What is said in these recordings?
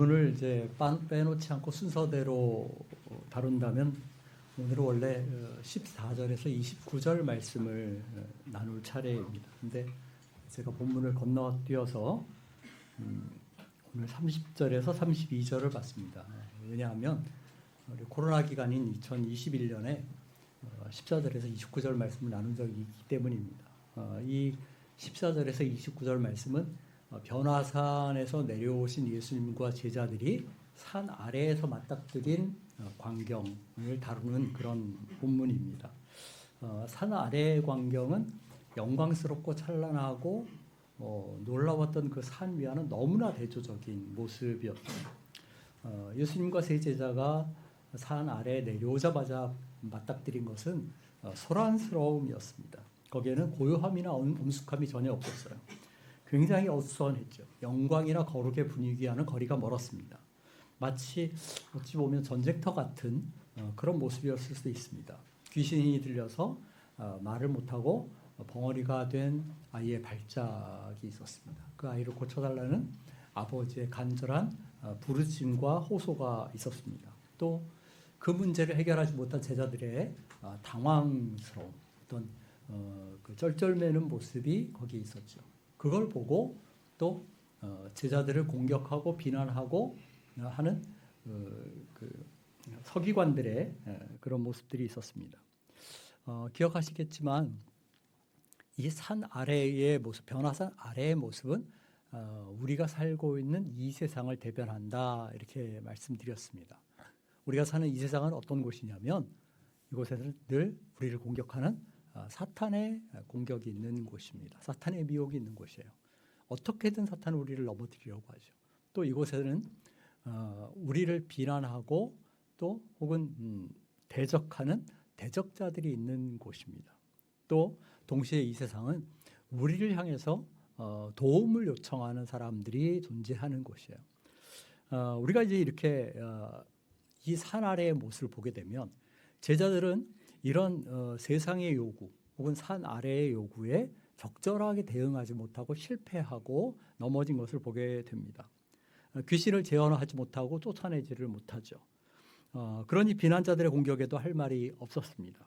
오늘 이제 빼놓지 않고 순서대로 다룬다면 오늘은 원래 14절에서 29절 말씀을 나눌 차례입니다. 근데 제가 본문을 건너뛰어서 오늘 30절에서 32절을 봤습니다. 왜냐하면 우리 코로나 기간인 2021년에 14절에서 29절 말씀을 나눈 적이 있기 때문입니다. 이 14절에서 29절 말씀은 변화산에서 내려오신 예수님과 제자들이 산 아래에서 맞닥뜨린 광경을 다루는 그런 본문입니다. 산 아래의 광경은 영광스럽고 찬란하고 놀라웠던 그 산 위와는 너무나 대조적인 모습이었습니다. 예수님과 세 제자가 산 아래에 내려오자마자 맞닥뜨린 것은 소란스러움이었습니다. 거기에는 고요함이나 엄숙함이 전혀 없었어요. 굉장히 어수선했죠. 영광이나 거룩의 분위기와는 거리가 멀었습니다. 마치 어찌 보면 전쟁터 같은 그런 모습이었을 수도 있습니다. 귀신이 들려서 말을 못하고 벙어리가 된 아이의 발작이 있었습니다. 그 아이를 고쳐달라는 아버지의 간절한 부르짖음과 호소가 있었습니다. 또 그 문제를 해결하지 못한 제자들의 당황스러운 어떤 그 쩔쩔매는 모습이 거기에 있었죠. 그걸 보고 또 제자들을 공격하고 비난하고 하는 그 서기관들의 그런 모습들이 있었습니다. 기억하시겠지만 이 산 아래의 모습, 변화산 아래의 모습은 우리가 살고 있는 이 세상을 대변한다 이렇게 말씀드렸습니다. 우리가 사는 이 세상은 어떤 곳이냐면 이곳에는 늘 우리를 공격하는 사탄의 공격이 있는 곳입니다. 사탄의 미혹이 있는 곳이에요. 어떻게든 사탄은 우리를 넘어뜨리려고 하죠. 또 이곳에는 우리를 비난하고 또 혹은 대적하는 대적자들이 있는 곳입니다. 또 동시에 이 세상은 우리를 향해서 도움을 요청하는 사람들이 존재하는 곳이에요. 우리가 이제 이렇게 이 산 아래의 모습을 보게 되면 제자들은 이런 세상의 요구 혹은 산 아래의 요구에 적절하게 대응하지 못하고 실패하고 넘어진 것을 보게 됩니다. 귀신을 제어하지 못하고 쫓아내지를 못하죠. 그러니 비난자들의 공격에도 할 말이 없었습니다.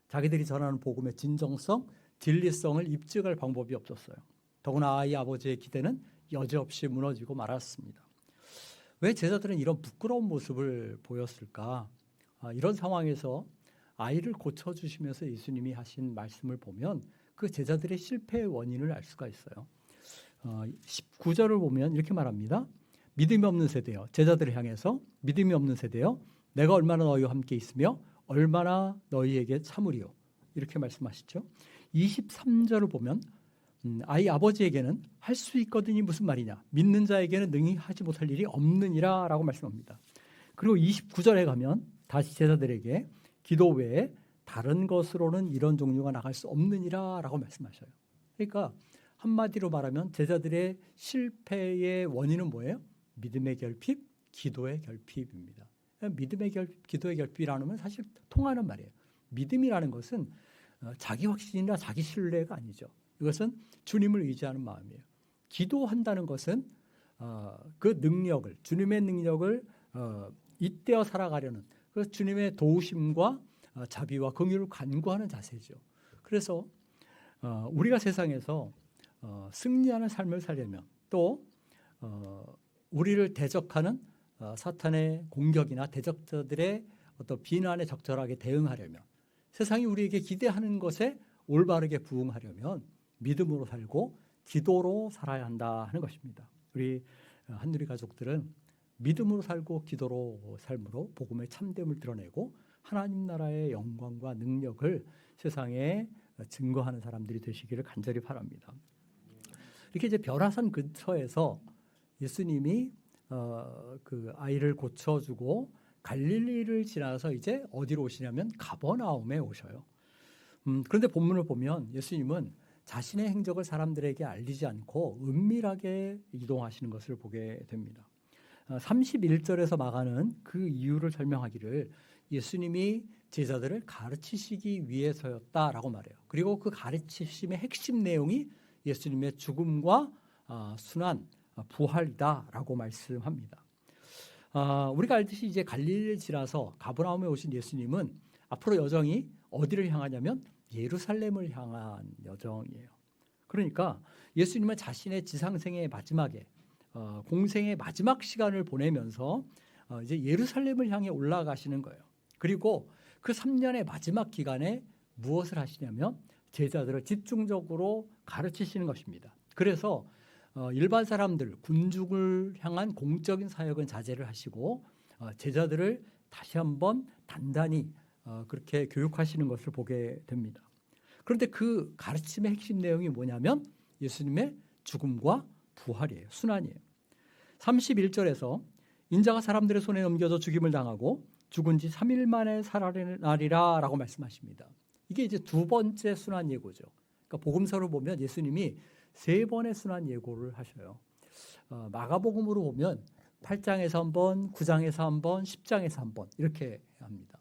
자기들이 전하는 복음의 진정성, 진리성을 입증할 방법이 없었어요. 더구나 아이 아버지의 기대는 여지없이 무너지고 말았습니다. 왜 제자들은 이런 부끄러운 모습을 보였을까? 이런 상황에서 아이를 고쳐주시면서 예수님이 하신 말씀을 보면 그 제자들의 실패의 원인을 알 수가 있어요. 19절을 보면 이렇게 말합니다. 믿음이 없는 세대여, 제자들을 향해서 믿음이 없는 세대여, 내가 얼마나 너희와 함께 있으며 얼마나 너희에게 참으리요. 이렇게 말씀하시죠. 23절을 보면 아이 아버지에게는 할 수 있거든이 무슨 말이냐. 믿는 자에게는 능히 하지 못할 일이 없느니라 라고 말씀합니다. 그리고 29절에 가면 다시 제자들에게 기도 외에 다른 것으로는 이런 종류가 나갈 수 없느니라 라고 말씀하셔요. 그러니까 한마디로 말하면 제자들의 실패의 원인은 뭐예요? 믿음의 결핍, 기도의 결핍입니다. 믿음의 결핍, 기도의 결핍이라는 건 사실 통하는 말이에요. 믿음이라는 것은 자기 확신이나 자기 신뢰가 아니죠. 이것은 주님을 의지하는 마음이에요. 기도한다는 것은 그 능력을, 주님의 능력을 잇대어 살아가려는 그 주님의 도우심과 자비와 긍휼을 간구하는 자세죠. 그래서 우리가 세상에서 승리하는 삶을 살려면 또 우리를 대적하는 사탄의 공격이나 대적자들의 어떤 비난에 적절하게 대응하려면 세상이 우리에게 기대하는 것에 올바르게 부응하려면 믿음으로 살고 기도로 살아야 한다 하는 것입니다. 우리 한누리 가족들은 믿음으로 살고 기도로 삶으로 복음의 참됨을 드러내고 하나님 나라의 영광과 능력을 세상에 증거하는 사람들이 되시기를 간절히 바랍니다. 이렇게 이제 벼라산 근처에서 예수님이 그 아이를 고쳐주고 갈릴리를 지나서 이제 어디로 오시냐면 가버나움에 오셔요. 그런데 본문을 보면 예수님은 자신의 행적을 사람들에게 알리지 않고 은밀하게 이동하시는 것을 보게 됩니다. 31절에서 마가는 그 이유를 설명하기를 예수님이 제자들을 가르치시기 위해서였다라고 말해요. 그리고 그 가르치심의 핵심 내용이 예수님의 죽음과 순환, 부활이다라고 말씀합니다. 우리가 알듯이 이제 갈릴리를 지나서 가버나움에 오신 예수님은 앞으로 여정이 어디를 향하냐면 예루살렘을 향한 여정이에요. 그러니까 예수님은 자신의 지상생의 마지막에 공생의 마지막 시간을 보내면서 이제 예루살렘을 향해 올라가시는 거예요. 그리고 그 3년의 마지막 기간에 무엇을 하시냐면 제자들을 집중적으로 가르치시는 것입니다. 그래서 일반 사람들, 군중을 향한 공적인 사역은 자제를 하시고 제자들을 다시 한번 단단히 그렇게 교육하시는 것을 보게 됩니다. 그런데 그 가르침의 핵심 내용이 뭐냐면 예수님의 죽음과 부활이에요. 순환이에요. 31절에서 인자가 사람들의 손에 넘겨져 죽임을 당하고 죽은 지 3일 만에 살아나리라 라고 말씀하십니다. 이게 이제 두 번째 순환 예고죠. 그러니까 복음서를 보면 예수님이 3번의 순환 예고를 하셔요. 마가복음으로 보면 8장에서 한 번, 9장에서 한 번, 10장에서 한 번 이렇게 합니다.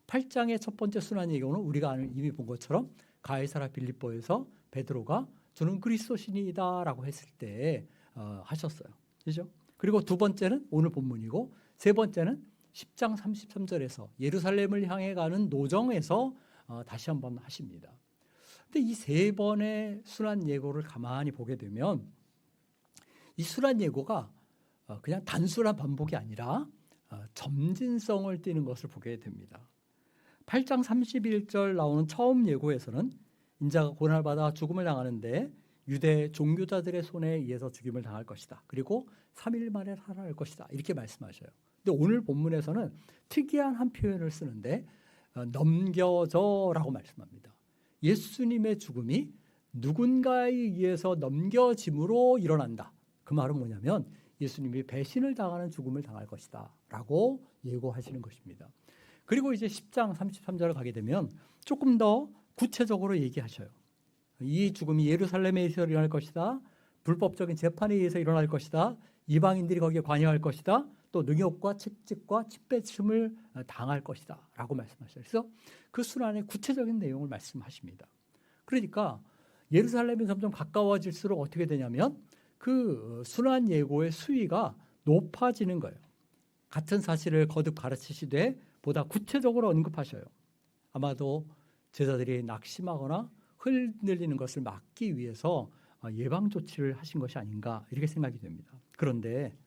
8장의 첫 번째 순환 예고는 우리가 이미 본 것처럼 가이사랴 빌립보에서 베드로가 저는 그리스도신이다라고 했을 때 하셨어요. 그렇죠? 그리고 두 번째는 오늘 본문이고 세 번째는 10장 33절에서 예루살렘을 향해 가는 노정에서 다시 한번 하십니다. 근데 이 3번의 순환 예고를 가만히 보게 되면 이 순환 예고가 그냥 단순한 반복이 아니라 점진성을 띠는 것을 보게 됩니다. 8장 31절 나오는 처음 예고에서는 인자가 고난을 받아 죽음을 당하는데 유대 종교자들의 손에 의해서 죽임을 당할 것이다. 그리고 3일 만에 살아날 것이다. 이렇게 말씀하셔요. 근데 오늘 본문에서는 특이한 한 표현을 쓰는데 넘겨져라고 말씀합니다. 예수님의 죽음이 누군가에 의해서 넘겨짐으로 일어난다. 그 말은 뭐냐면 예수님이 배신을 당하는 죽음을 당할 것이다 라고 예고하시는 것입니다. 그리고 이제 10장 33절을 가게 되면 조금 더 구체적으로 얘기하셔요. 이 죽음이 예루살렘에서 일어날 것이다. 불법적인 재판에 의해서 일어날 것이다. 이방인들이 거기에 관여할 것이다. 또 능욕과 채찍과 침뱉음을 당할 것이다 라고 말씀하셔요. 그래서 그 순환의 구체적인 내용을 말씀하십니다. 그러니까 예루살렘이 점점 가까워질수록 어떻게 되냐면 그 순환 예고의 수위가 높아지는 거예요. 같은 사실을 거듭 가르치시되 보다 구체적으로 언급하셔요. 아마도 제자들이 낙심하거나 흔들리는 것을 막기 위해서 예방 조치를 하신 것이 아닌가 이렇게 생각이 됩니다. 그런데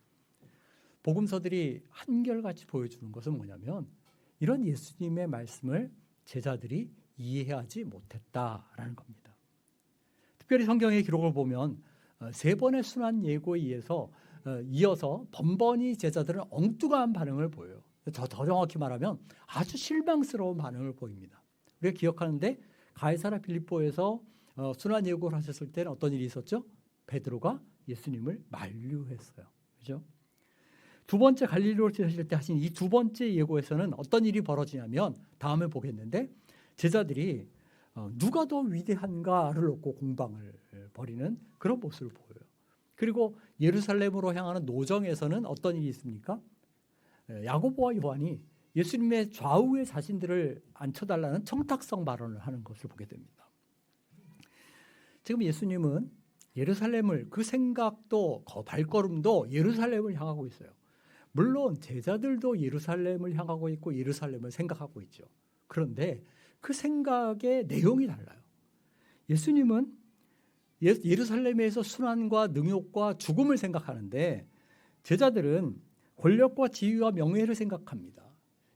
복음서들이 한결같이 보여주는 것은 뭐냐면 이런 예수님의 말씀을 제자들이 이해하지 못했다라는 겁니다. 특별히 성경의 기록을 보면 3번의 순환 예고에 이어서 번번이 제자들은 엉뚱한 반응을 보여요. 더 정확히 말하면 아주 실망스러운 반응을 보입니다. 우리가 기억하는데 가이사랴 빌립보에서 순환 예고를 하셨을 때는 어떤 일이 있었죠? 베드로가 예수님을 만류했어요. 그죠? 두 번째 갈릴리로 지나실 때 하신 이 두 번째 예고에서는 어떤 일이 벌어지냐면 다음에 보겠는데 제자들이 누가 더 위대한가를 놓고 공방을 벌이는 그런 모습을 보여요. 그리고 예루살렘으로 향하는 노정에서는 어떤 일이 있습니까? 야고보와 요한이 예수님의 좌우에 자신들을 앉혀달라는 청탁성 발언을 하는 것을 보게 됩니다. 지금 예수님은 예루살렘을 그 생각도 발걸음도 예루살렘을 향하고 있어요. 물론 제자들도 예루살렘을 향하고 있고 예루살렘을 생각하고 있죠. 그런데 그 생각의 내용이 달라요. 예수님은 예루살렘에서 순환과 능욕과 죽음을 생각하는데 제자들은 권력과 지위와 명예를 생각합니다.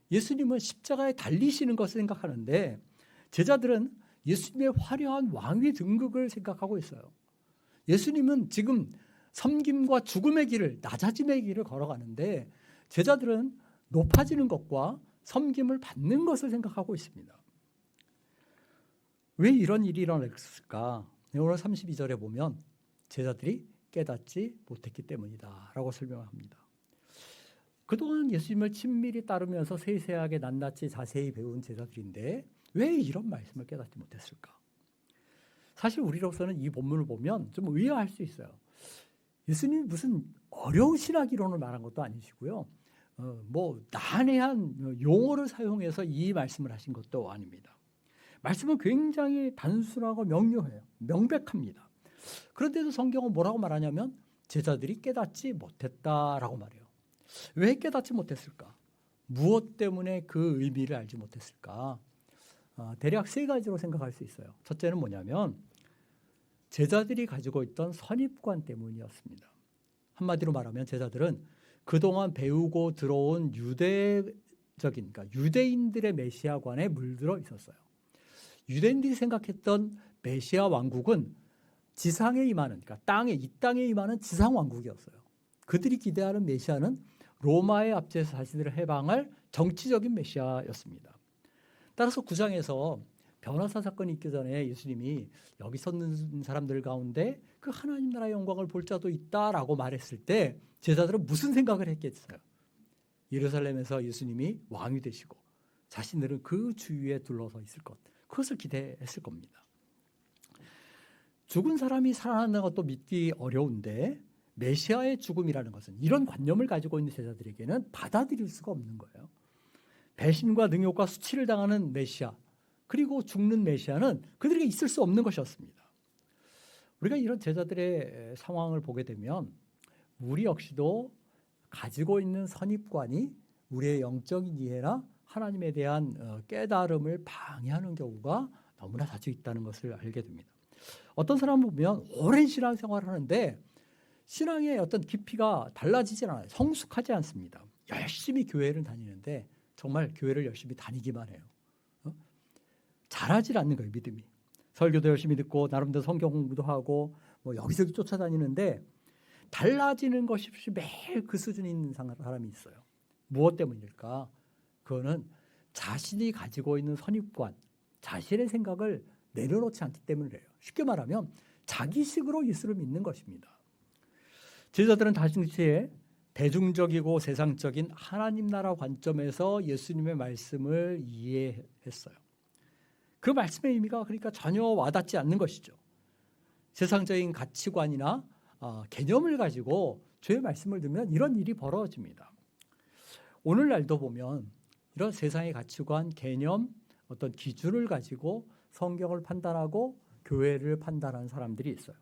예수님은 십자가에 달리시는 것을 생각하는데 제자들은 예수님의 화려한 왕위 등극을 생각하고 있어요. 예수님은 지금 섬김과 죽음의 길을, 낮아짐의 길을 걸어가는데 제자들은 높아지는 것과 섬김을 받는 것을 생각하고 있습니다. 왜 이런 일이 일어났을까? 오늘 32절에 보면 제자들이 깨닫지 못했기 때문이다 라고 설명합니다. 그동안 예수님을 친밀히 따르면서 세세하게 낱낱이 자세히 배운 제자들인데 왜 이런 말씀을 깨닫지 못했을까? 사실 우리로서는 이 본문을 보면 좀 의아할 수 있어요. 예수님이 무슨 어려운 신학 이론을 말한 것도 아니시고요. 난해한 용어를 사용해서 이 말씀을 하신 것도 아닙니다. 말씀은 굉장히 단순하고 명료해요. 명백합니다. 그런데도 성경은 뭐라고 말하냐면 제자들이 깨닫지 못했다라고 말해요. 왜 깨닫지 못했을까? 무엇 때문에 그 의미를 알지 못했을까? 대략 세 가지로 생각할 수 있어요. 첫째는 뭐냐면 제자들이 가지고 있던 선입관 때문이었습니다. 한마디로 말하면 제자들은 그동안 배우고 들어온 그러니까 유대인들의 메시아관에 물들어 있었어요. 유대인들이 생각했던 메시아 왕국은 지상에 임하는, 그러니까 이 땅에 임하는 지상 왕국이었어요. 그들이 기대하는 메시아는 로마의 압제에서 자신들을 해방할 정치적인 메시아였습니다. 따라서 9장에서 변호사 사건이 있기 전에 예수님이 여기 섰는 사람들 가운데 그 하나님 나라의 영광을 볼 자도 있다라고 말했을 때 제자들은 무슨 생각을 했겠어요? 예루살렘에서 예수님이 왕이 되시고 자신들은 그 주위에 둘러서 있을 것, 그것을 기대했을 겁니다. 죽은 사람이 살아난다는 것도 믿기 어려운데 메시아의 죽음이라는 것은 이런 관념을 가지고 있는 제자들에게는 받아들일 수가 없는 거예요. 배신과 능욕과 수치를 당하는 메시아, 그리고 죽는 메시아는 그들에게 있을 수 없는 것이었습니다. 우리가 이런 제자들의 상황을 보게 되면 우리 역시도 가지고 있는 선입관이 우리의 영적인 이해나 하나님에 대한 깨달음을 방해하는 경우가 너무나 자주 있다는 것을 알게 됩니다. 어떤 사람을 보면 오랜 신앙생활을 하는데 신앙의 어떤 깊이가 달라지질 않아요. 성숙하지 않습니다. 열심히 교회를 다니는데 정말 교회를 열심히 다니기만 해요. 잘하질 않는 거예요, 믿음이. 설교도 열심히 듣고 나름대로 성경 공부도 하고 뭐 여기저기 쫓아다니는데 달라지는 것이 없이 매일 그 수준에 있는 사람이 있어요. 무엇 때문일까? 그거는 자신이 가지고 있는 선입관, 자신의 생각을 내려놓지 않기 때문이래요. 쉽게 말하면 자기식으로 예수를 믿는 것입니다. 제자들은 당시에 대중적이고 세상적인 하나님 나라 관점에서 예수님의 말씀을 이해했어요. 그 말씀의 의미가 그러니까 전혀 와닿지 않는 것이죠. 세상적인 가치관이나 개념을 가지고 주의 말씀을 듣면 이런 일이 벌어집니다. 오늘날도 보면 이런 세상의 가치관, 개념, 어떤 기준을 가지고 성경을 판단하고 교회를 판단하는 사람들이 있어요.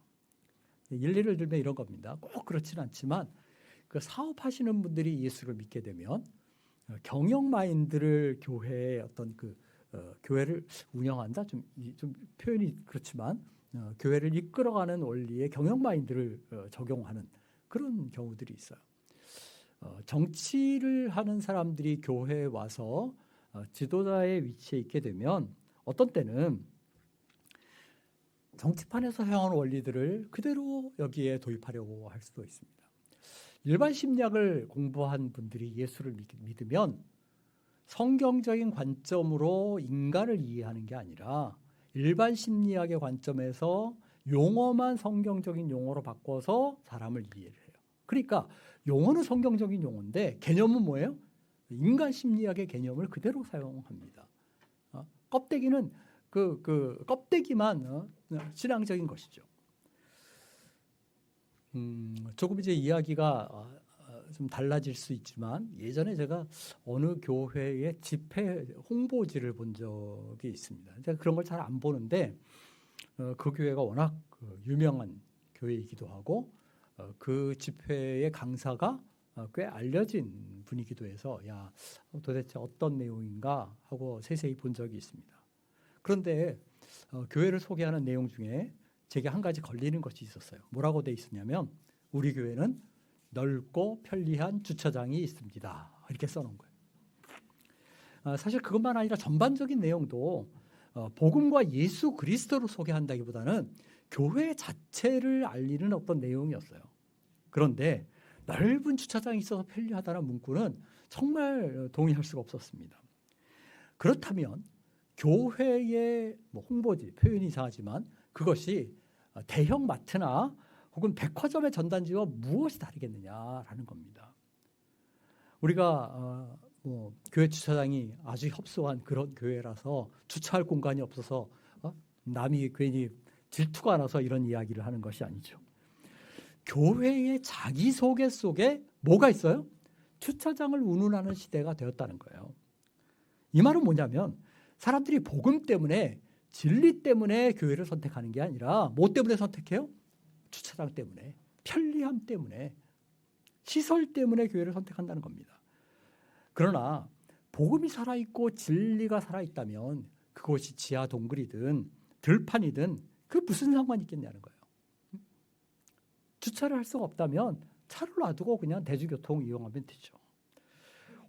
일례를 들면 이런 겁니다. 꼭 그렇지는 않지만 그 사업하시는 분들이 예수를 믿게 되면 경영 마인드를 교회의 어떤 교회를 운영한다, 좀 표현이 그렇지만 교회를 이끌어가는 원리의 경영 마인드를 적용하는 그런 경우들이 있어요. 정치를 하는 사람들이 교회에 와서 지도자의 위치에 있게 되면 어떤 때는 정치판에서 사용하는 원리들을 그대로 여기에 도입하려고 할 수도 있습니다. 일반 심리학을 공부한 분들이 예수를 믿으면 성경적인 관점으로 인간을 이해하는 게 아니라 일반 심리학의 관점에서 용어만 성경적인 용어로 바꿔서 사람을 이해를 해요. 그러니까 용어는 성경적인 용어인데 개념은 뭐예요? 인간 심리학의 개념을 그대로 사용합니다. 껍데기는 그 껍데기만 신앙적인 것이죠. 조금 이제 이야기가 좀 달라질 수 있지만 예전에 제가 어느 교회의 집회 홍보지를 본 적이 있습니다. 제가 그런 걸 잘 안 보는데 그 교회가 워낙 유명한 교회이기도 하고 그 집회의 강사가 꽤 알려진 분이기도 해서 야, 도대체 어떤 내용인가 하고 세세히 본 적이 있습니다. 그런데 교회를 소개하는 내용 중에 제게 한 가지 걸리는 것이 있었어요. 뭐라고 돼 있었냐면 우리 교회는 넓고 편리한 주차장이 있습니다. 이렇게 써놓은 거예요. 사실 그것만 아니라 전반적인 내용도 복음과 예수 그리스도를 소개한다기보다는 교회 자체를 알리는 어떤 내용이었어요. 그런데 넓은 주차장이 있어서 편리하다는 문구는 정말 동의할 수가 없었습니다. 그렇다면 교회의 홍보지, 표현이 이상하지만 그것이 대형 마트나 혹은 백화점의 전단지와 무엇이 다르겠느냐라는 겁니다. 우리가 교회 주차장이 아주 협소한 그런 교회라서 주차할 공간이 없어서 남이 괜히 질투가 나서 이런 이야기를 하는 것이 아니죠. 교회의 자기소개 속에 뭐가 있어요? 주차장을 운운하는 시대가 되었다는 거예요. 이 말은 뭐냐면 사람들이 복음 때문에 진리 때문에 교회를 선택하는 게 아니라 뭐 때문에 선택해요? 주차장 때문에, 편리함 때문에. 시설 때문에 교회를 선택한다는 겁니다. 그러나 복음이 살아있고 진리가 살아있다면 그것이 지하 동굴이든 들판이든 그 무슨 상관이 있겠냐는 거예요. 주차를 할 수가 없다면 차를 놔두고 그냥 대중교통 이용하면 되죠.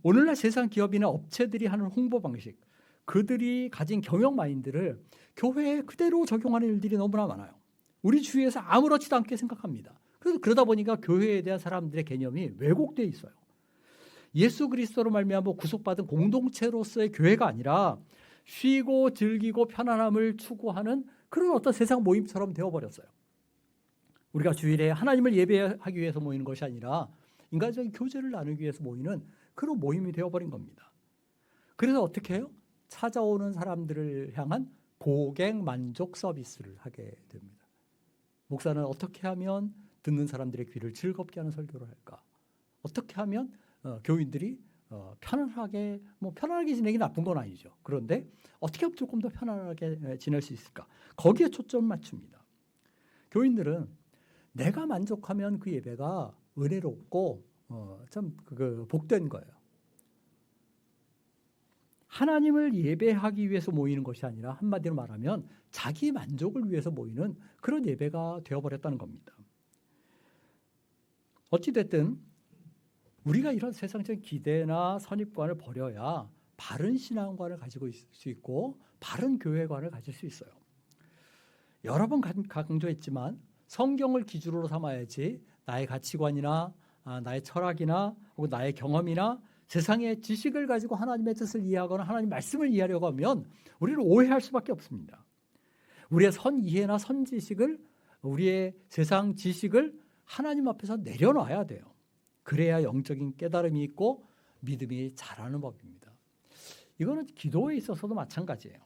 오늘날 세상 기업이나 업체들이 하는 홍보 방식, 그들이 가진 경영 마인드를 교회에 그대로 적용하는 일들이 너무나 많아요. 우리 주위에서 아무렇지도 않게 생각합니다. 그래서 그러다 보니까 교회에 대한 사람들의 개념이 왜곡되어 있어요. 예수 그리스도로 말미암아 구속받은 공동체로서의 교회가 아니라 쉬고 즐기고 편안함을 추구하는 그런 어떤 세상 모임처럼 되어버렸어요. 우리가 주일에 하나님을 예배하기 위해서 모이는 것이 아니라 인간적인 교제를 나누기 위해서 모이는 그런 모임이 되어버린 겁니다. 그래서 어떻게 해요? 찾아오는 사람들을 향한 고객 만족 서비스를 하게 됩니다. 목사는 어떻게 하면 듣는 사람들의 귀를 즐겁게 하는 설교를 할까? 어떻게 하면 교인들이 편안하게, 편안하게 지내기 나쁜 건 아니죠. 그런데 어떻게 하면 조금 더 편안하게 지낼 수 있을까? 거기에 초점을 맞춥니다. 교인들은 내가 만족하면 그 예배가 은혜롭고 참 복된 거예요. 하나님을 예배하기 위해서 모이는 것이 아니라 한마디로 말하면 자기 만족을 위해서 모이는 그런 예배가 되어버렸다는 겁니다. 어찌됐든 우리가 이런 세상적인 기대나 선입관을 버려야 바른 신앙관을 가지고 있을 수 있고 바른 교회관을 가질 수 있어요. 여러 번 강조했지만 성경을 기준으로 삼아야지 나의 가치관이나 나의 철학이나 혹은 나의 경험이나 세상의 지식을 가지고 하나님의 뜻을 이해하거나 하나님 말씀을 이해하려고 하면 우리를 오해할 수밖에 없습니다. 우리의 선이해나 선지식을, 우리의 세상 지식을 하나님 앞에서 내려놔야 돼요. 그래야 영적인 깨달음이 있고 믿음이 자라는 법입니다. 이거는 기도에 있어서도 마찬가지예요.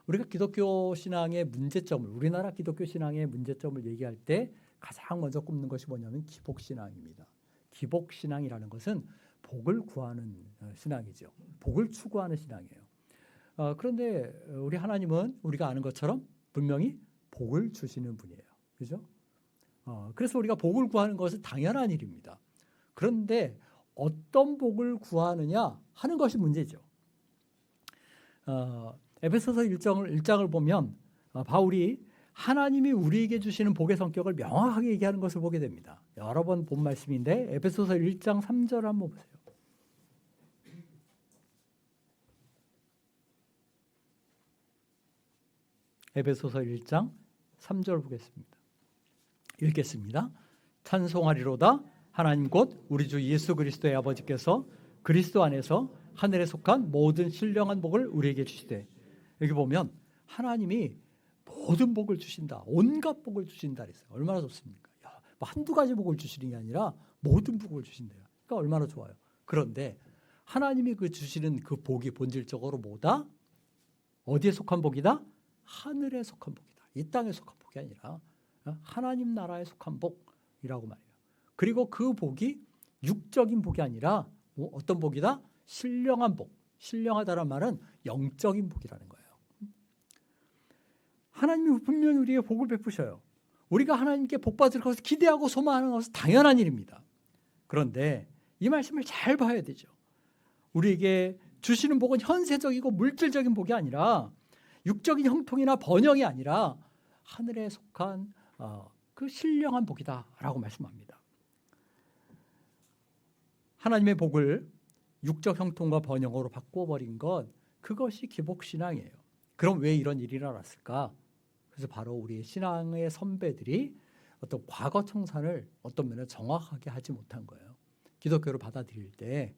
우리가 기독교 신앙의 문제점을, 우리나라 기독교 신앙의 문제점을 얘기할 때 가장 먼저 꼽는 것이 뭐냐면 기복신앙입니다. 기복신앙이라는 것은 복을 구하는 신앙이죠. 복을 추구하는 신앙이에요. 그런데 우리 하나님은 우리가 아는 것처럼 분명히 복을 주시는 분이에요. 그죠? 그래서 우리가 복을 구하는 것은 당연한 일입니다. 그런데 어떤 복을 구하느냐 하는 것이 문제죠. 에베소서 1장을 보면 바울이 하나님이 우리에게 주시는 복의 성격을 명확하게 얘기하는 것을 보게 됩니다. 여러 번 본 말씀인데 에베소서 1장 3절 한번 보세요. 에베소서 1장 3절 보겠습니다. 읽겠습니다. 찬송하리로다 하나님 곧 우리 주 예수 그리스도의 아버지께서 그리스도 안에서 하늘에 속한 모든 신령한 복을 우리에게 주시되, 여기 보면 하나님이 모든 복을 주신다. 온갖 복을 주신다 그랬어요. 얼마나 좋습니까? 한두 가지 복을 주시는 게 아니라 모든 복을 주신대요. 그러니까 얼마나 좋아요. 그런데 하나님이 주시는 그 복이 본질적으로 뭐다? 어디에 속한 복이다? 하늘에 속한 복이다. 이 땅에 속한 복이 아니라 하나님 나라에 속한 복이라고 말해요. 그리고 그 복이 육적인 복이 아니라 어떤 복이다? 신령한 복. 신령하다는 말은 영적인 복이라는 거예요. 하나님이 분명히 우리에게 복을 베푸셔요. 우리가 하나님께 복 받을 것을 기대하고 소망하는 것은 당연한 일입니다. 그런데 이 말씀을 잘 봐야 되죠. 우리에게 주시는 복은 현세적이고 물질적인 복이 아니라 육적인 형통이나 번영이 아니라 하늘에 속한 그 신령한 복이다라고 말씀합니다. 하나님의 복을 육적 형통과 번영으로 바꿔버린 것, 그것이 기복신앙이에요. 그럼 왜 이런 일이 일어났을까? 그래서 바로 우리의 신앙의 선배들이 어떤 과거 청산을 어떤 면에 정확하게 하지 못한 거예요. 기독교를 받아들일 때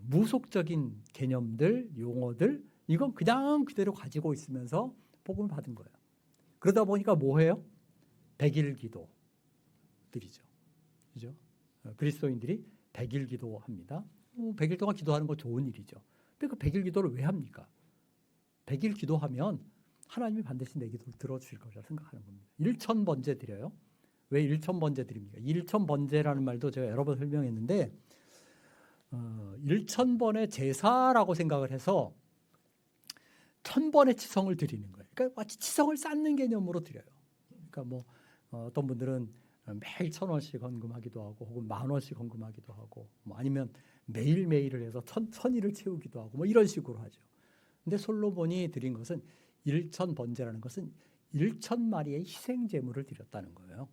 무속적인 개념들, 용어들, 이건 그냥 그대로 가지고 있으면서 복음을 받은 거예요. 그러다 보니까 뭐해요? 백일기도 드리죠. 그죠? 그리스도인들이 백일기도 합니다. 100일 동안 기도하는 거 좋은 일이죠. 근데 그 100일 기도를 왜 합니까? 100일 기도하면 하나님이 반드시 내 기도를 들어주실 거라 생각하는 겁니다. 1000번제 드려요. 왜 1000번제 드립니까? 1000번제라는 말도 제가 여러 번 설명했는데 1000번의 제사라고 생각을 해서 1000번의 치성을 드리는 거예요. 그러니까 마치 치성을 쌓는 개념으로 드려요. 그러니까 어떤 분들은 매일 1,000원씩 헌금하기도 하고 혹은 10,000원씩 헌금하기도 하고 뭐 아니면 매일매일을 해서 천일을 채우기도 하고 뭐 이런 식으로 하죠. 근데 솔로몬이 드린 것은 1,000번제라는 것은 1,000마리의 희생 제물을 드렸다는 거예요.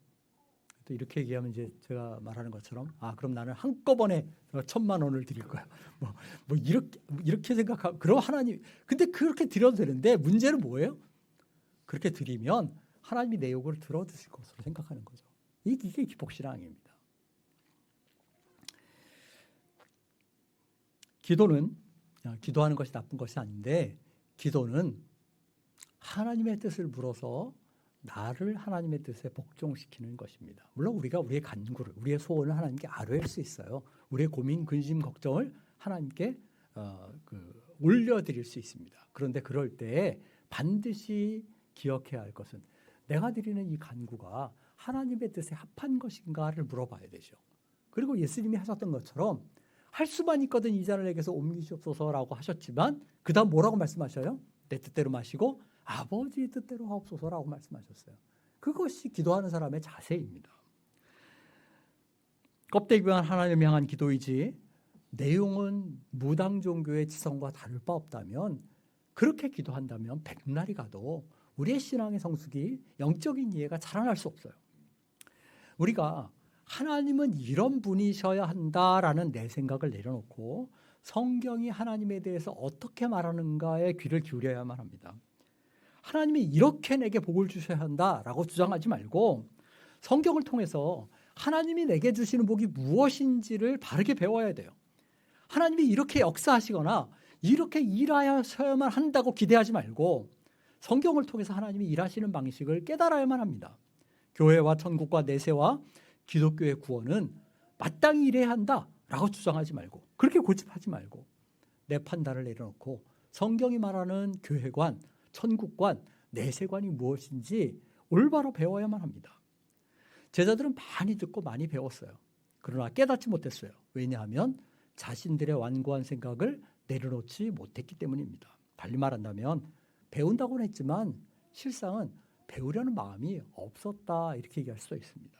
또 이렇게 얘기하면 이제 제가 말하는 것처럼 그럼 나는 한꺼번에 1,000만 원을 드릴 거야. 뭐 이렇게 생각하고 그럼 하나님 근데 그렇게 드려도 되는데 문제는 뭐예요? 그렇게 드리면 하나님이 내 요구를 들어주실 것으로 생각하는 거죠. 이게 기복신앙입니다. 기도는 기도하는 것이 나쁜 것이 아닌데 기도는 하나님의 뜻을 물어서 나를 하나님의 뜻에 복종시키는 것입니다. 물론 우리가 우리의 간구를 우리의 소원을 하나님께 아뢰일 수 있어요. 우리의 고민, 근심, 걱정을 하나님께 올려드릴 수 있습니다. 그런데 그럴 때 반드시 기억해야 할 것은 내가 드리는 이 간구가 하나님의 뜻에 합한 것인가를 물어봐야 되죠. 그리고 예수님이 하셨던 것처럼 할 수만 있거든 이 잔을 내게서 옮기시옵소서라고 하셨지만 그 다음 뭐라고 말씀하셔요? 내 뜻대로 마시고 아버지의 뜻대로 하옵소서라고 말씀하셨어요. 그것이 기도하는 사람의 자세입니다. 껍데기만 하나님을 향한 기도이지 내용은 무당 종교의 지성과 다를 바 없다면 그렇게 기도한다면 백날이 가도 우리의 신앙의 성숙이 영적인 이해가 자라날 수 없어요. 우리가 하나님은 이런 분이셔야 한다라는 내 생각을 내려놓고 성경이 하나님에 대해서 어떻게 말하는가에 귀를 기울여야만 합니다. 하나님이 이렇게 내게 복을 주셔야 한다라고 주장하지 말고 성경을 통해서 하나님이 내게 주시는 복이 무엇인지를 바르게 배워야 돼요. 하나님이 이렇게 역사하시거나 이렇게 일하셔야만 한다고 기대하지 말고 성경을 통해서 하나님이 일하시는 방식을 깨달아야만 합니다. 교회와 천국과 내세와 기독교의 구원은 마땅히 일해야 한다라고 주장하지 말고 그렇게 고집하지 말고 내 판단을 내려놓고 성경이 말하는 교회관, 천국관, 내세관이 무엇인지 올바로 배워야만 합니다. 제자들은 많이 듣고 많이 배웠어요. 그러나 깨닫지 못했어요. 왜냐하면 자신들의 완고한 생각을 내려놓지 못했기 때문입니다. 달리 말한다면 배운다고는 했지만 실상은 배우려는 마음이 없었다 이렇게 얘기할 수도 있습니다.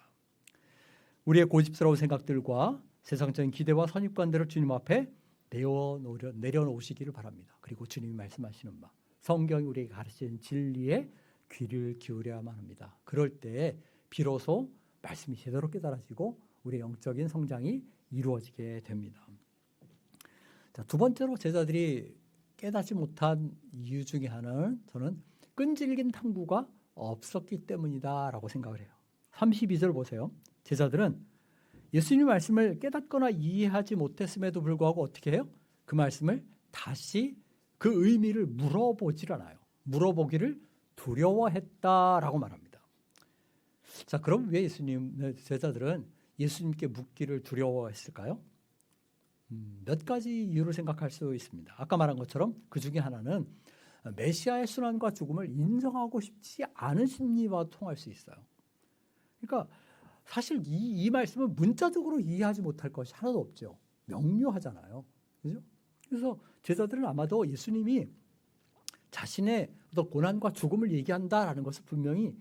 우리의 고집스러운 생각들과 세상적인 기대와 선입관들을 주님 앞에 내려놓으시기를 바랍니다. 그리고 주님이 말씀하시는 바 성경이 우리에게 가르치는 진리에 귀를 기울여야만 합니다. 그럴 때 비로소 말씀이 제대로 깨달아지고 우리의 영적인 성장이 이루어지게 됩니다. 자, 두 번째로 제자들이 깨닫지 못한 이유 중에 하나는 저는 끈질긴 탐구가 없었기 때문이다라고 생각을 해요. 32절 보세요. 제자들은 예수님 말씀을 깨닫거나 이해하지 못했음에도 불구하고 어떻게 해요? 그 말씀을 다시 그 의미를 물어보질 않아요. 물어보기를 두려워했다라고 말합니다. 자, 그럼 왜 제자들은 예수님께 묻기를 두려워했을까요? 몇 가지 이유를 생각할 수 있습니다. 아까 말한 것처럼 그 중에 하나는 메시아의 순환과 죽음을 인정하고 싶지 않은 심리와 통할 수 있어요. 그러니까 사실 이 말씀은 문자적으로 이해하지 못할 것이 하나도 없죠. 명료하잖아요. 그죠? 그래서 제자들은 아마도 예수님이 자신의 어떤 고난과 죽음을 얘기한다라는 것을 분명히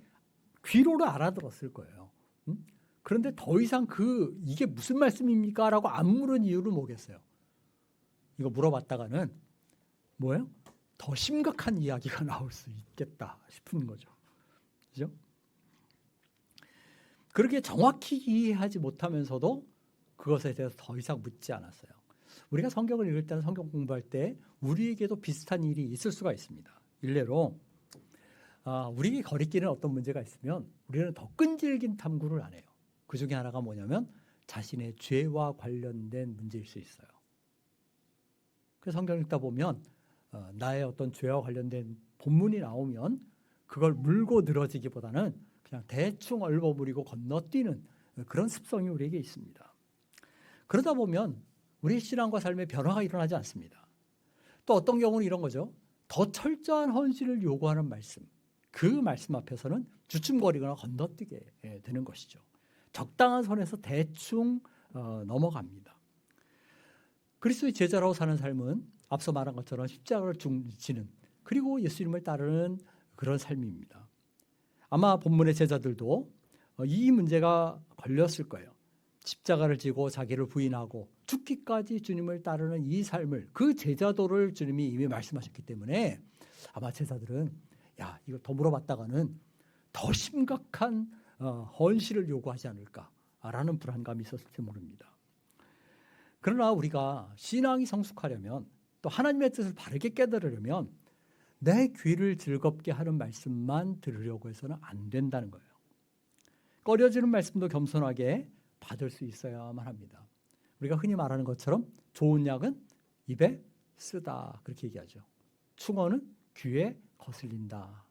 귀로는 알아들었을 거예요. 그런데 더 이상 이게 무슨 말씀입니까? 라고 안 물은 이유는 뭐겠어요? 이거 물어봤다가는 뭐예요? 더 심각한 이야기가 나올 수 있겠다 싶은 거죠. 그죠? 그렇게 정확히 이해하지 못하면서도 그것에 대해서 더 이상 묻지 않았어요. 우리가 성경을 읽을 때나 성경 공부할 때 우리에게도 비슷한 일이 있을 수가 있습니다. 일례로 우리에게 거리끼는 어떤 문제가 있으면 우리는 더 끈질긴 탐구를 안 해요. 그 중에 하나가 뭐냐면 자신의 죄와 관련된 문제일 수 있어요. 그래서 성경 읽다 보면 나의 어떤 죄와 관련된 본문이 나오면 그걸 물고 늘어지기보다는 그냥 대충 얼버무리고 건너뛰는 그런 습성이 우리에게 있습니다. 그러다 보면 우리 신앙과 삶의 변화가 일어나지 않습니다. 또 어떤 경우는 이런 거죠. 더 철저한 헌신을 요구하는 말씀, 그 말씀 앞에서는 주춤거리거나 건너뛰게 되는 것이죠. 적당한 선에서 대충 넘어갑니다. 그리스도의 제자로 사는 삶은 앞서 말한 것처럼 십자가를 지는 그리고 예수님을 따르는 그런 삶입니다. 아마 본문의 제자들도 이 문제가 걸렸을 거예요. 십자가를 지고 자기를 부인하고 죽기까지 주님을 따르는 이 삶을, 그 제자도를 주님이 이미 말씀하셨기 때문에 아마 제자들은 야, 이거 더 물어봤다가는 더 심각한 헌신을 요구하지 않을까라는 불안감이 있었을지 모릅니다. 그러나 우리가 신앙이 성숙하려면, 또 하나님의 뜻을 바르게 깨달으려면 내 귀를 즐겁게 하는 말씀만 들으려고 해서는 안 된다는 거예요. 꺼려지는 말씀도 겸손하게 받을 수 있어야만 합니다. 우리가 흔히 말하는 것처럼 좋은 약은 입에 쓰다, 그렇게 얘기하죠. 충언은 귀에 거슬린다.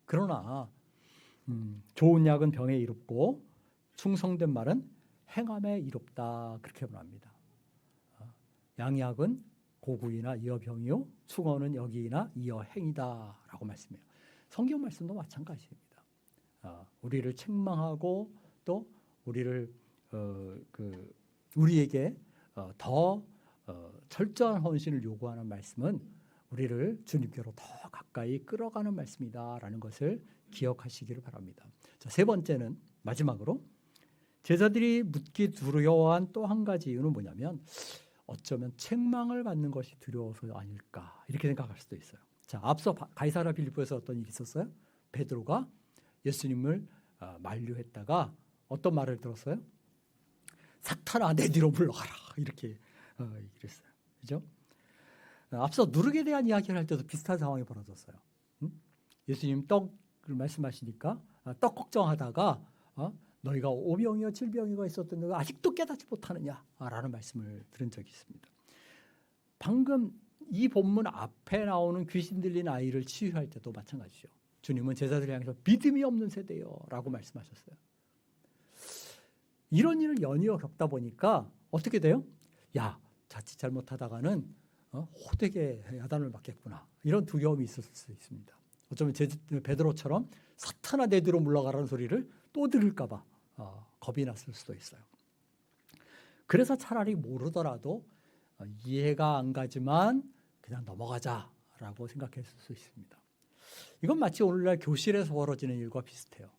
그러나 좋은 약은 병에 이롭고 충성된 말은 행함에 이롭다, 그렇게 말합니다. 양약은 고구이나 이어 병이요, 충언은 여기이나 이어 행이다 라고 말씀해요. 성경 말씀도 마찬가지입니다. 우리를 책망하고 또 우리를 우리에게 더 철저한 헌신을 요구하는 말씀은 우리를 주님께로 더 가까이 끌어가는 말씀이다라는 것을 기억하시기를 바랍니다. 자, 세 번째는, 마지막으로 제자들이 묻기 두려워한 또 한 가지 이유는 뭐냐면 어쩌면 책망을 받는 것이 두려워서 아닐까, 이렇게 생각할 수도 있어요. 자, 앞서 가이사랴 빌립보에서 어떤 일이 있었어요? 베드로가 예수님을 만류했다가 어떤 말을 들었어요? 사탄아, 내 뒤로 물러가라, 이렇게 그랬어요. 그죠? 앞서 누룩에 대한 이야기를 할 때도 비슷한 상황이 벌어졌어요. 예수님 떡을 말씀하시니까 떡 걱정하다가 너희가 5병이요 7병이가 있었던 거 아직도 깨닫지 못하느냐라는 말씀을 들은 적이 있습니다. 방금 이 본문 앞에 나오는 귀신 들린 아이를 치유할 때도 마찬가지죠. 주님은 제자들을 향해서 믿음이 없는 세대요 라고 말씀하셨어요. 이런 일을 연이어 겪다 보니까 어떻게 돼요? 야, 자칫 잘못하다가는 호되게 야단을 맞겠구나, 이런 두려움이 있을 수 있습니다. 어쩌면 베드로처럼 사탄아, 내 뒤로 물러가라는 소리를 또 들을까 봐 겁이 났을 수도 있어요. 그래서 차라리 모르더라도 이해가 안 가지만 그냥 넘어가자라고 생각했을 수 있습니다. 이건 마치 오늘날 교실에서 벌어지는 일과 비슷해요.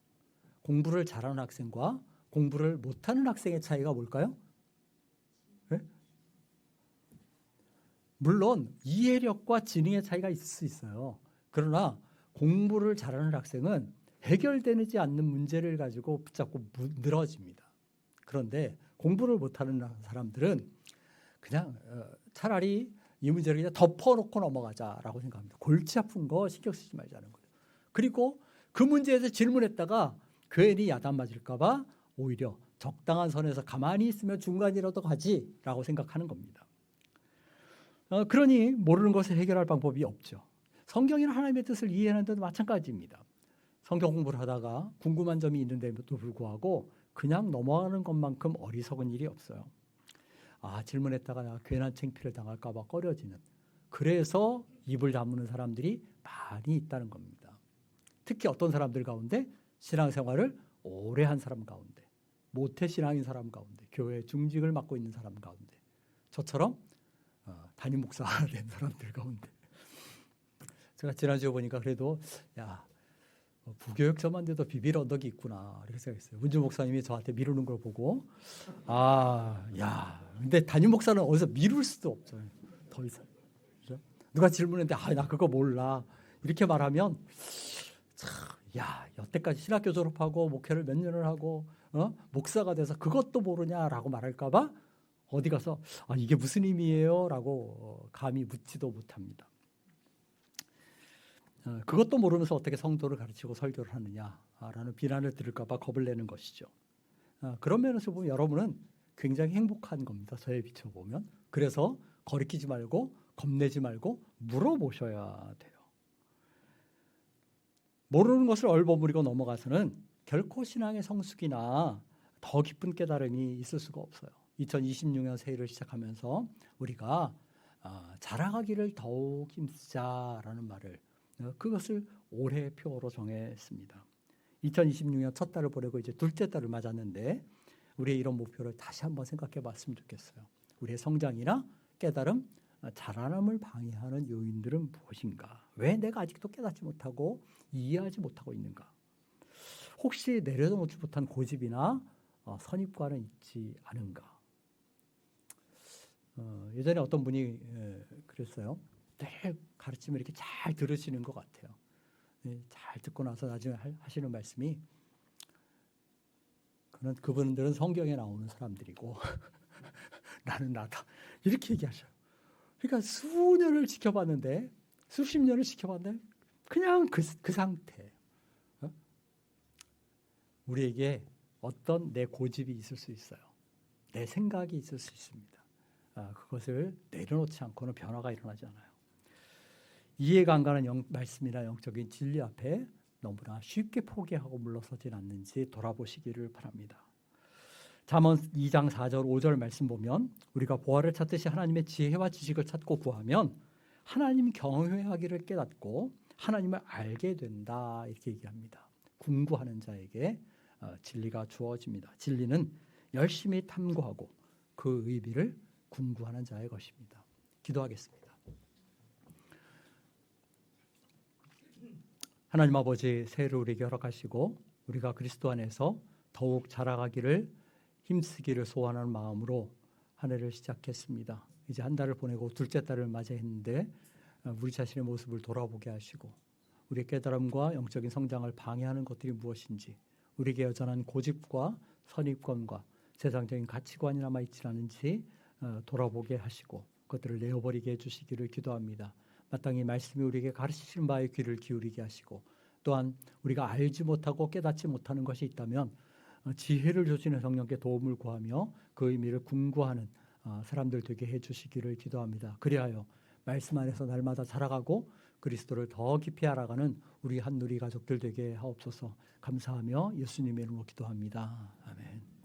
공부를 잘하는 학생과 공부를 못하는 학생의 차이가 뭘까요? 네? 물론 이해력과 지능의 차이가 있을 수 있어요. 그러나 공부를 잘하는 학생은 해결되지 않는 문제를 가지고 붙잡고 늘어집니다. 그런데 공부를 못하는 사람들은 그냥 차라리 이 문제를 그냥 덮어놓고 넘어가자라고 생각합니다. 골치 아픈 거 신경 쓰지 말자는 거예요. 그리고 그 문제에 대해서 질문했다가 괜히 야단 맞을까 봐 오히려 적당한 선에서 가만히 있으면 중간이라도 가지라고 생각하는 겁니다. 그러니 모르는 것을 해결할 방법이 없죠. 성경이나 하나님의 뜻을 이해하는 데도 마찬가지입니다. 성경 공부를 하다가 궁금한 점이 있는데도 불구하고 그냥 넘어가는 것만큼 어리석은 일이 없어요. 질문했다가 내가 괜한 창피를 당할까 봐 꺼려지는, 그래서 입을 다무는 사람들이 많이 있다는 겁니다. 특히 어떤 사람들 가운데, 신앙생활을 오래 한 사람 가운데, 모태 신앙인 사람 가운데, 교회 중직을 맡고 있는 사람 가운데, 저처럼 담임 목사가 된 사람들 가운데, 제가 지난주에 보니까 그래도 부교육 저만돼도 비빌 언덕이 있구나, 이렇게 생각했어요. 문주 목사님이 저한테 미루는 걸 보고 근데 담임 목사는 어디서 미룰 수도 없죠. 더 이상. 그죠? 누가 질문했는데 나 그거 몰라, 이렇게 말하면 여태까지 신학교 졸업하고 목회를 몇 년을 하고 목사가 돼서 그것도 모르냐라고 말할까 봐 어디 가서 이게 무슨 의미예요? 라고 감히 묻지도 못합니다. 그것도 모르면서 어떻게 성도를 가르치고 설교를 하느냐라는 비난을 들을까 봐 겁을 내는 것이죠. 그런 면에서 보면 여러분은 굉장히 행복한 겁니다. 저에 비춰보면. 그래서 거리끼지 말고 겁내지 말고 물어보셔야 돼요. 모르는 것을 얼버무리고 넘어가서는 결코 신앙의 성숙이나 더 깊은 깨달음이 있을 수가 없어요. 2026년 새해를 시작하면서 우리가 자랑하기를 더욱 힘쓰자라는 말을, 그것을 올해 표어로 정했습니다. 2026년 첫 달을 보내고 이제 둘째 달을 맞았는데 우리의 이런 목표를 다시 한번 생각해 봤으면 좋겠어요. 우리의 성장이나 깨달음, 자라남을 방해하는 요인들은 무엇인가? 왜 내가 아직도 깨닫지 못하고 이해하지 못하고 있는가? 혹시 내려놓지 못한 고집이나 선입관은 있지 않은가? 예전에 어떤 분이 그랬어요. 늘 가르침을 이렇게 잘 들으시는 것 같아요. 잘 듣고 나서 나중에 하시는 말씀이 그분들은 성경에 나오는 사람들이고 나는 나다. 이렇게 얘기하셔요. 그러니까 수년을 지켜봤는데 수십 년을 지켜봤는데 그냥 그 상태. 우리에게 어떤 내 고집이 있을 수 있어요. 내 생각이 있을 수 있습니다. 그것을 내려놓지 않고는 변화가 일어나지 않아요. 이해가 안 가는 말씀이나 영적인 진리 앞에 너무나 쉽게 포기하고 물러서진 않는지 돌아보시기를 바랍니다. 잠언 2장 4절 5절 말씀 보면 우리가 보화를 찾듯이 하나님의 지혜와 지식을 찾고 구하면 하나님 경외하기를 깨닫고 하나님을 알게 된다 이렇게 얘기합니다. 궁구하는 자에게 진리가 주어집니다. 진리는 열심히 탐구하고 그 의미를 궁구하는 자의 것입니다. 기도하겠습니다. 하나님 아버지, 새해를 우리에게 허락하시고 우리가 그리스도 안에서 더욱 자라가기를 힘쓰기를 소원하는 마음으로 한 해를 시작했습니다. 이제 한 달을 보내고 둘째 달을 맞이했는데 우리 자신의 모습을 돌아보게 하시고 우리의 깨달음과 영적인 성장을 방해하는 것들이 무엇인지, 우리에게 여전한 고집과 선입관과 세상적인 가치관이 남아있지 않은지 돌아보게 하시고 그것들을 내어버리게 해주시기를 기도합니다. 마땅히 말씀이 우리에게 가르치시는 바에 귀를 기울이게 하시고 또한 우리가 알지 못하고 깨닫지 못하는 것이 있다면 지혜를 주시는 성령께 도움을 구하며 그 의미를 궁구하는 사람들 되게 해주시기를 기도합니다. 그리하여 말씀 안에서 날마다 자라가고 그리스도를 더 깊이 알아가는 우리 한누리 가족들 되게 하옵소서. 감사하며 예수님의 이름으로 기도합니다. 아멘.